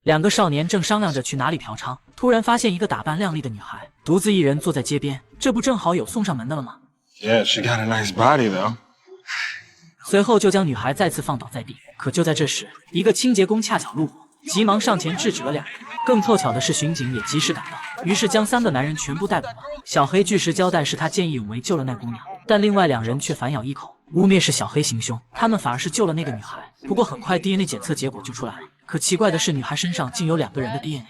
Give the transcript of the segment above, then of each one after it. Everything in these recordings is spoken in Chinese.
两个少年正商量着去哪里嫖娼，突然发现一个打扮靓丽的女孩独自一人坐在街边，这不正好有送上门的了吗？ Yeah, she got a nice body though. 随后就将女孩再次放倒在地。可就在这时，一个清洁工恰巧路过，急忙上前制止了两人。更凑巧的是，巡警也及时赶到，于是将3个男人全部逮捕了。小黑据实交代是他见义勇为救了那姑娘，但另外2人却反咬一口，污蔑是小黑行凶，他们反而是救了那个女孩。不过很快 DNA 检测结果就出来了，可奇怪的是，女孩身上竟有2个人的 DNA。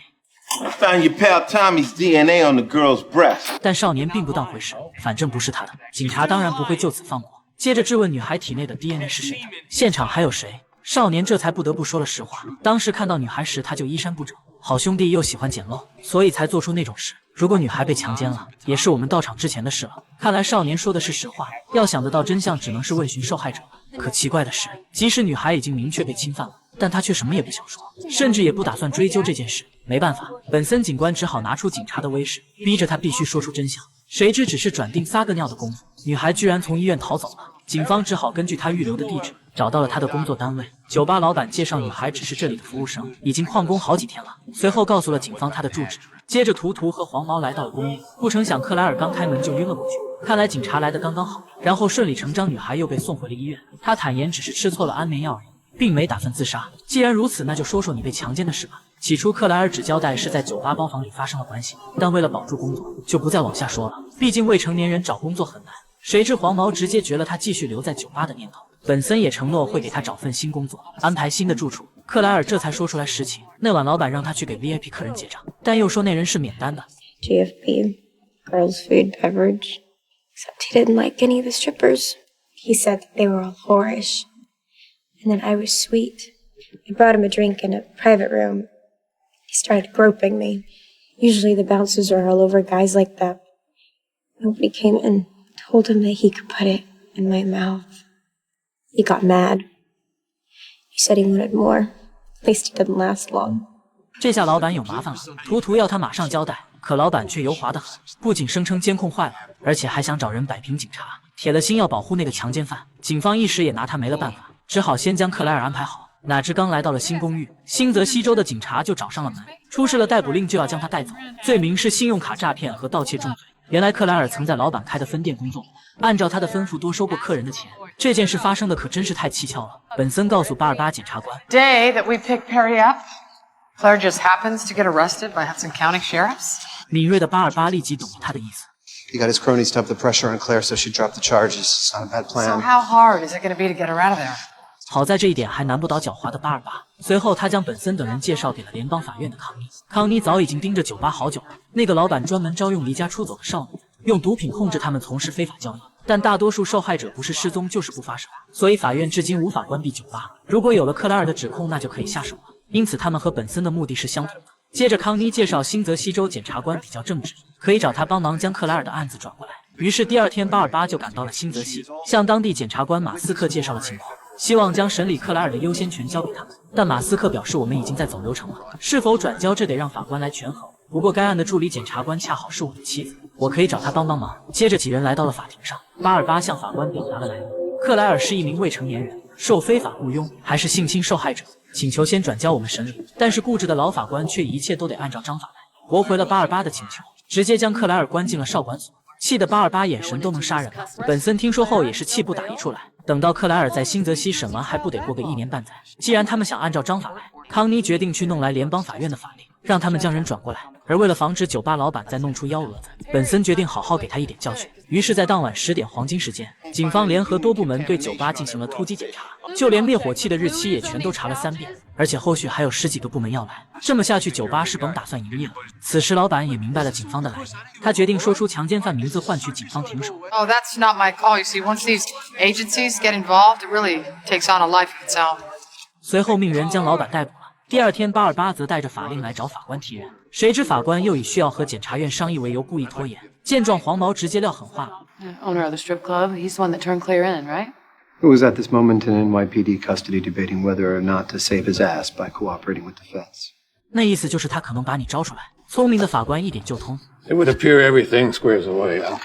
I found your pal Tommy's DNA on the girl's breast. 但少年并不当回事，反正不是他的，警察当然不会就此放过。接着质问女孩体内的 DNA 是谁的，现场还有谁？少年这才不得不说了实话，当时看到女孩时他就衣衫不整，好兄弟又喜欢捡漏，所以才做出那种事。如果女孩被强奸了，也是我们到场之前的事了。看来少年说的是实话，要想得到真相，只能是问询受害者了。可奇怪的是，即使女孩已经明确被侵犯了，但他却什么也不想说，甚至也不打算追究这件事。没办法，本森警官只好拿出警察的威势，逼着他必须说出真相。谁知只是转腚撒个尿的功夫，女孩居然从医院逃走了。警方只好根据他预留的地址，找到了他的工作单位。酒吧老板介绍女孩只是这里的服务生，已经旷工好几天了。随后告诉了警方他的住址。接着图图和黄毛来到了公寓，不成想克莱尔刚开门就晕了过去。看来警察来的刚刚好，然后顺理成章，女孩又被送回了医院。她坦言只是吃错了安眠药而已，并没打算自杀。既然如此，那就说说你被强奸的事吧。起初克莱尔只交代是在酒吧包房里发生了关系，但为了保住工作，就不再往下说了。毕竟未成年人找工作很难。谁知黄毛直接绝了他继续留在酒吧的念头。本森也承诺会给他找份新工作，安排新的住处。克莱尔这才说出来实情。那晚老板让他去给 VIP 客人结账，但又说那人是免单的。 GFB, girls food beverage. Except he didn't like any of the strippers. He said that they were all whorish. And then I was sweet. I brought him a drink in a private room. He started groping me. Usually the bouncers are all over guys like that. Nobody came and told him that he could put it in my mouth. He got mad. He said he wanted more. At least it didn't last long. 这下老板有麻烦了，图图要他马上交代，可老板却油滑得很，不仅声称监控坏了，而且还想找人摆平警察，铁了心要保护那个强奸犯。警方一时也拿他没了办法，只好先将克莱尔安排好。哪知刚来到了新公寓，新泽西州的警察就找上了门，出示了逮捕令，就要将他带走，罪名是信用卡诈骗和盗窃重罪。原来克莱尔曾在老板开的分店工作过，按照他的吩咐多收过客人的钱。这件事发生的可真是太蹊跷了。本森告诉巴尔巴检察官 Day that we pick Perry up, Claire just happens to get arrested by Hudson County sheriffs. 敏锐的巴尔巴立即懂了他的意思。He got his cronies to up the pressure on Claire so she dropped the charges. It's not a bad plan. So how hard is it going to be to get her out of there? 好在这一点还难不倒狡猾的巴尔巴。随后他将本森等人介绍给了联邦法院的康妮。康妮早已经盯着酒吧好久了，那个老板专门招用离家出走的少女，用毒品控制他们从事非法交易。但大多数受害者不是失踪就是不发生，所以法院至今无法关闭酒吧。如果有了克莱尔的指控，那就可以下手了。因此他们和本森的目的是相同的。接着康妮介绍新泽西州检察官比较正直，可以找他帮忙将克莱尔的案子转过来。于是第二天巴尔巴就赶到了新泽西，向当地检察官马斯克介绍了情况，希望将审理克莱尔的优先权交给他们。但马斯克表示我们已经在走流程了，是否转交这得让法官来权衡。不过该案的助理检察官恰好是我的妻子，我可以找他帮忙。接着几人来到了法庭上，巴尔巴向法官表达了来意。克莱尔是一名未成年人，受非法雇佣，还是性侵受害者，请求先转交我们审理。但是固执的老法官却一切都得按照章法来，驳回了巴尔巴的请求，直接将克莱尔关进了少管所。气得巴尔巴眼神都能杀人了。本森听说后也是气不打一处来。等到克莱尔在新泽西审完，还不得过个1年半载。既然他们想按照章法来，康妮决定去弄来联邦法院的法令，让他们将人转过来。而为了防止酒吧老板再弄出幺蛾子，本森决定好好给他一点教训。于是，在当晚10点黄金时间，警方联合多部门对酒吧进行了突击检查，就连灭火器的日期也全都查了3遍，而且后续还有10几个部门要来。这么下去，酒吧是甭打算营业了。此时，老板也明白了警方的来意，他决定说出强奸犯名字，换取警方停手。Oh, that's not my call. You see, once these agencies get involved, it really takes on a life of its own. 随后命人将老板逮捕了。第二天，巴尔巴则带着法令来找法官提人，谁知法官又以需要和检察院商议为由故意拖延。见状，黄毛直接撂狠话了 Owner of the strip club, he's the one that turned Claire in, right? Who was at this moment in NYPD custody debating whether or not to save his ass by cooperating with the feds. 那意思就是他可能把你招出来。聪明的法官一点就通。It would appear everything squares away, huh?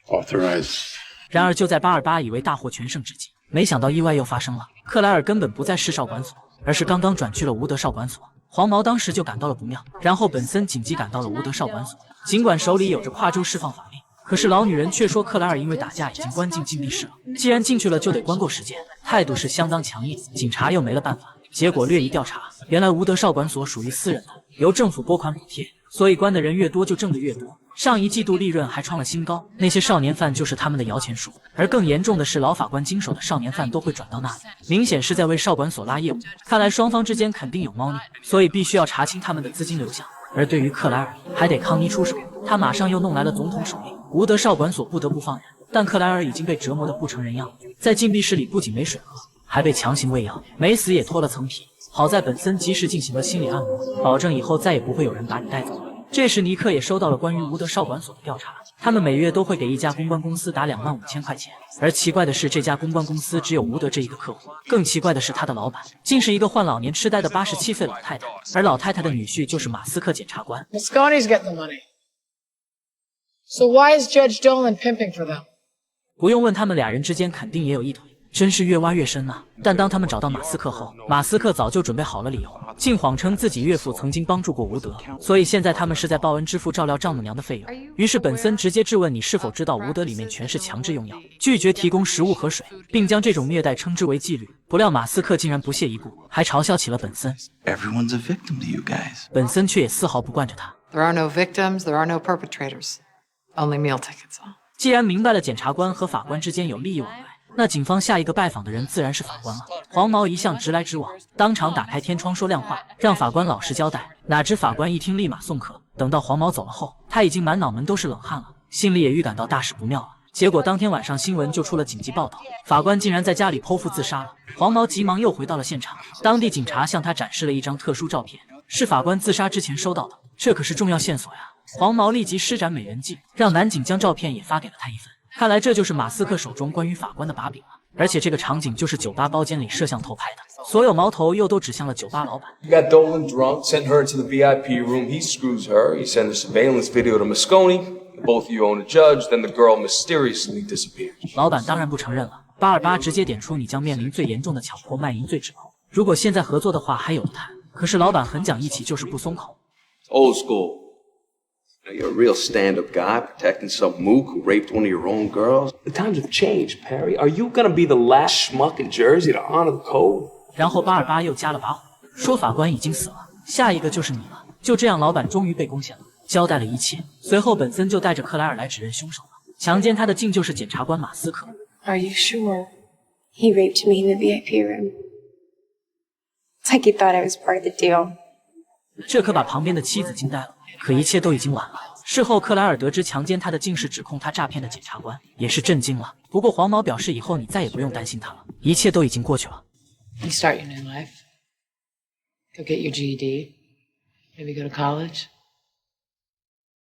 Authorized. 然而就在巴尔巴以为大获全胜之际，没想到意外又发生了。克莱尔根本不在市少管所，而是刚刚转去了吴德少管所。黄毛当时就感到了不妙，然后本森紧急赶到了吴德少管所。尽管手里有着跨州释放法令，可是老女人却说克莱尔因为打架已经关进禁闭室了，既然进去了就得关够时间，态度是相当强硬。警察又没了办法，结果略一调查，原来吴德少管所属于私人的，由政府拨款补贴，所以关的人越多就挣得越多。上一季度利润还创了新高，那些少年犯就是他们的摇钱树。而更严重的是，老法官经手的少年犯都会转到那里，明显是在为少管所拉业务。看来双方之间肯定有猫腻，所以必须要查清他们的资金流向。而对于克莱尔，还得康妮出手，他马上又弄来了总统手令，吴德少管所不得不放人。但克莱尔已经被折磨得不成人样，在禁闭室里不仅没水喝，还被强行喂药，没死也脱了层皮。好在本森及时进行了心理按摩，保证以后再也不会有人把你带走了。这时尼克也收到了关于吴德少管所的调查，他们每月都会给一家公关公司打25000块钱，而奇怪的是这家公关公司只有吴德这一个客户，更奇怪的是他的老板竟是一个患老年痴呆的87岁老太太，而老太太的女婿就是马斯克检察官。 Mosconi's getting the money. So why is Judge Dolan pimping for them? 不用问，他们俩人之间肯定也有一腿，真是越挖越深啊。但当他们找到马斯克后，马斯克早就准备好了理由，竟谎称自己岳父曾经帮助过吴德，所以现在他们是在报恩支付照料丈母娘的费用。于是本森直接质问你是否知道吴德里面全是强制用药，拒绝提供食物和水，并将这种虐待称之为纪律。不料马斯克竟然不屑一顾，还嘲笑起了本森。 Everyone's a victim to you guys. 本森却也丝毫不惯着他。 There are no victims, there are no perpetrators. Only meal tickets. 既然明白了检察官和法官之间有利益往来，那警方下一个拜访的人自然是法官了。黄毛一向直来直往，当场打开天窗说亮话，让法官老实交代。哪知法官一听立马送客。等到黄毛走了后，他已经满脑门都是冷汗了，心里也预感到大事不妙了。结果当天晚上新闻就出了紧急报道，法官竟然在家里剖腹自杀了。黄毛急忙又回到了现场，当地警察向他展示了一张特殊照片，是法官自杀之前收到的，这可是重要线索呀。黄毛立即施展美人计，让男警将照片也发给了他一份。看来这就是马斯克手中关于法官的把柄了。而且这个场景就是酒吧包间里摄像头拍的，所有矛头又都指向了酒吧老板。 You got Dolan drunk, sent her to the VIP room. He screws her. He sends a surveillance video to Mosconi. Both of you own a judge. Then the girl mysteriously disappeared. 老板当然不承认了。828直接点出你将面临最严重的强迫卖淫罪指控。如果现在合作的话，还有的谈。可是老板很讲义气，就是不松口。 Old school. Now you're a real stand-up guy protecting some mook who raped one of your own girls. The times have changed, Perry. Are you gonna be the last schmuck in Jersey to honor the code? 然后828又加了把火，说法官已经死了，下一个就是你了。就这样，老板终于被攻陷了，交代了一切。随后本森就带着克莱尔来指认凶手了，强奸他的竟就是检察官马斯克。 Are you sure? He raped me in the VIP room. It's like he thought I was part of the deal. 这可把旁边的妻子惊呆了。可一切都已经晚了。事后，克莱尔得知强奸他的竟是指控他诈骗的检察官，也是震惊了。不过黄毛表示，以后你再也不用担心他了，一切都已经过去了。 You start your new life. Go get your GED. Maybe go to college.